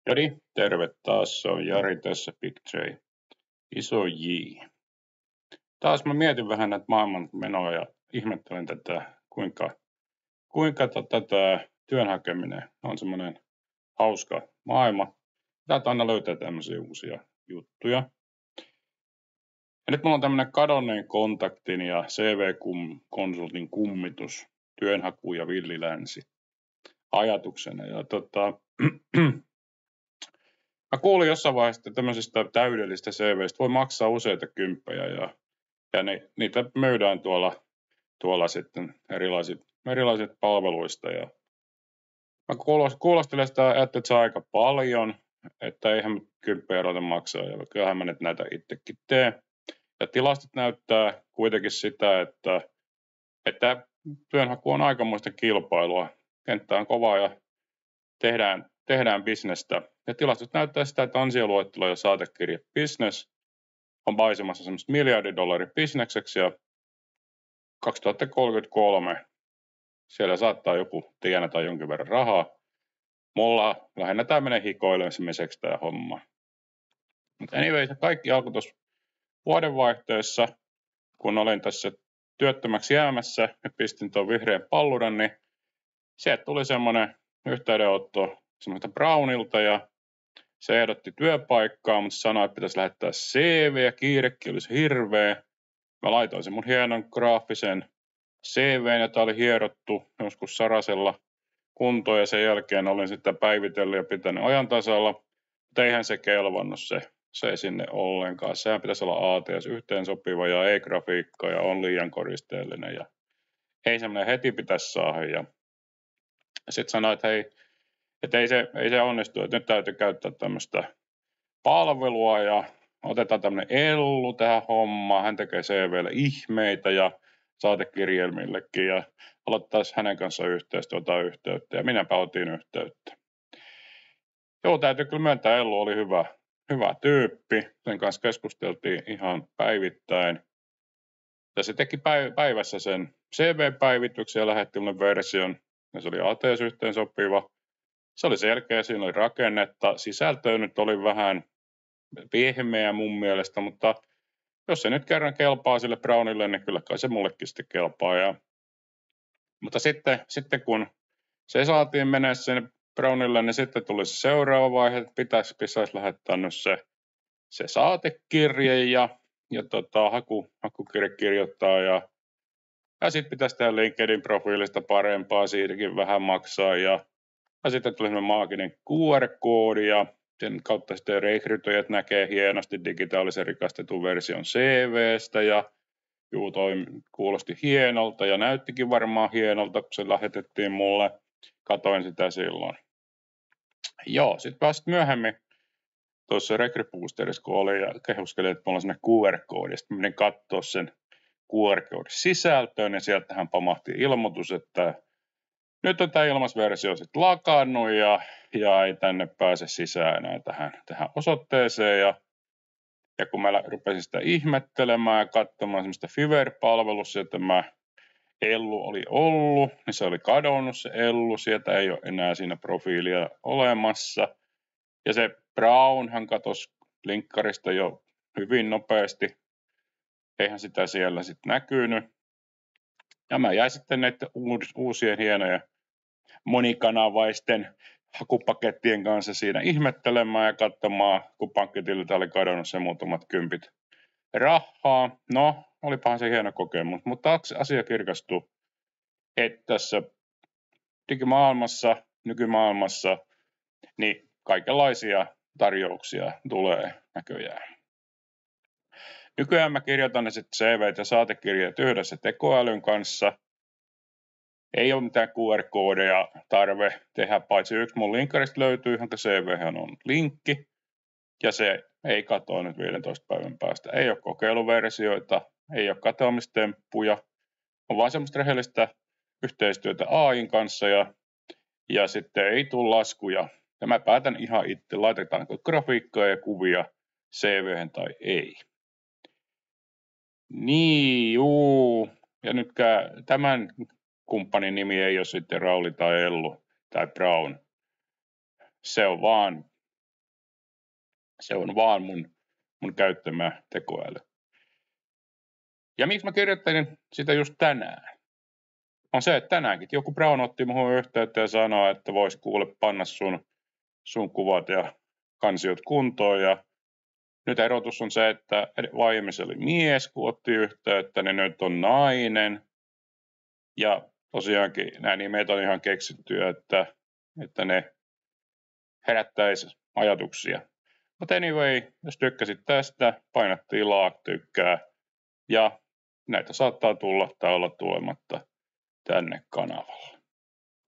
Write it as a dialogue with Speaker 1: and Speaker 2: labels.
Speaker 1: Jodi, terve taas. Se on Jari tässä, Big J. Iso J. Taas mä mietin vähän näitä maailman menoa ja ihmettelen tätä, kuinka tämä työn hakeminen on semmoinen hauska maailma. Täältä aina löytää tämmöisiä uusia juttuja. Ja nyt mulla on tämmöinen kadonneen kontaktin ja CV-konsultin kummitus, työnhaku ja villilänsi ajatuksena. Ja mä kuulin jossain vaiheessa, että tämmöisistä täydellistä CVistä voi maksaa useita kymppejä ja niitä myydään tuolla sitten erilaiset palveluista. Ja mä kuulostelen sitä, että se on aika paljon, että eihän me kymppejä ruveta maksaa ja kyllähän mä nyt näitä itsekin teen. Ja tilastot näyttää kuitenkin sitä, että työnhaku on aikamoista kilpailua. Kenttä on kova ja tehdään bisnestä. Ja tilastot näyttää sitä, että ansioluettelo ja saatekirja business on paisemassa semmoista $1 bisnekseksi ja 2033 siellä saattaa joku tienata jonkin verran rahaa. Mulla lähinnä tämä menee hikoilemiseksi tämä homma. Mutta anyway, se kaikki alkoi tuossa vuodenvaihteessa, kun olin tässä työttömäksi jäämässä ja pistin tuon vihreän palluran, niin sieltä tuli semmoinen yhteydenotto semmoista Brownilta ja se ehdotti työpaikkaa, mutta sanoi, että pitäisi lähettää CV ja kiirekin olisi hirveä. Mä laitoin sen mun hienon graafisen CVn, jota oli hierottu joskus Sarasella kuntoon ja sen jälkeen olin sitten päivitellyt ja pitänyt ajan tasalla. Mutta eihän se kelvannut se sinne ollenkaan. Sehän pitäisi olla ATS yhteensopiva ja ei-grafiikka ja on liian koristeellinen ja ei semmoinen heti pitäisi saada. Ja sitten sanoi, että hei, että ei se onnistu, että nyt täytyy käyttää tämmöistä palvelua ja otetaan tämmöinen Ellu tähän hommaan. Hän tekee CVlle ihmeitä ja saatekirjelmillekin ja aloittaisi hänen kanssaan yhteyttä ja minäpä otin yhteyttä. Joo, täytyy kyllä myöntää, Ellu oli hyvä tyyppi. Sen kanssa keskusteltiin ihan päivittäin. Ja se teki päivässä sen CV-päivityksen ja lähetti mulle version. Ja se oli ATS yhteensopiva. Se oli selkeä, siinä oli rakennetta. Sisältöä nyt oli vähän pehmeä mun mielestä, mutta jos se nyt kerran kelpaa sille Brownille, niin kyllä kai se mullekin sitten kelpaa. Mutta sitten kun se saatiin mennä sinne Brownille, niin sitten tuli se seuraava vaihe, että pitäisi lähettää nyt se saatekirje ja hakukirje kirjoittaa ja sitten pitäisi tehdä LinkedIn-profiilista parempaa, siitäkin vähän maksaa ja sitten tuli semmoinen maaginen QR-koodi ja sen kautta sitten rekrytoijat näkee hienosti digitaalisen rikastetun version CVstä ja toi kuulosti hienolta ja näyttikin varmaan hienolta, kun se lähetettiin mulle. Katoin sitä silloin. Joo, sitten vasta myöhemmin tuossa Recruit-boosterissa, kun oli ja kehuskelin, että mulla on semmoinen QR-koodi. Sitten menin katsoa sen QR-koodin sisältöön ja sieltähän pamahti ilmoitus, että nyt on tämä ilmaisversio sitten lakannut ja ei tänne pääse sisään enää tähän osoitteeseen. Ja kun mä rupesin sitä ihmettelemään ja katsomaan semmoista Fiverr-palvelussa, että tämä Ellu oli ollut, niin se oli kadonnut se Ellu, sieltä ei ole enää siinä profiilia olemassa. Ja se Brownhan katosi linkkarista jo hyvin nopeasti, eihän sitä siellä sitten näkynyt. Ja mä jäin sitten näiden uusien hienojen monikanavaisten hakupakettien kanssa siinä ihmettelemään ja katsomaan, kun pankkitililtä oli kadonnut se muutamat kympit rahaa. No, olipahan se hieno kokemus, mutta asia kirkastui, että tässä digimaailmassa, nykymaailmassa, niin kaikenlaisia tarjouksia tulee näköjään. Nykyään mä kirjoitan ne sitten CVt ja saatekirjat yhdessä tekoälyn kanssa. Ei ole mitään QR-koodeja tarve tehdä, paitsi yksi mun linkkarista löytyy, jonka CV:hän on linkki. Ja se ei katoa nyt 15 päivän päästä. Ei ole kokeiluversioita, ei ole katoamistemppuja. On vaan semmoista rehellistä yhteistyötä AI:n kanssa ja sitten ei tule laskuja. Ja mä päätän ihan itse, laitetaanko grafiikkaa ja kuvia CV:hen tai ei. Niin, juu. Ja nytkään tämän kumppanin nimi ei ole sitten Rauli tai Ellu tai Brown. Se on vaan Se on vaan mun käyttämää tekoäly. Ja miksi mä kirjoittelin sitä just tänään? On se, että tänäänkin joku Brown otti muhun yhteyttä ja sanoi, että vois kuule panna sun kuvat ja kansiot kuntoon. Ja nyt erotus on se, että aiemmin se oli mies, kun otti yhteyttä, niin nyt on nainen. Ja tosiaankin nämä nimet on ihan keksittyä, että ne herättäisi ajatuksia. Mutta anyway, jos tykkäsit tästä, paina tilaa, tykkää. Ja näitä saattaa tulla tai olla tulematta tänne kanavalle.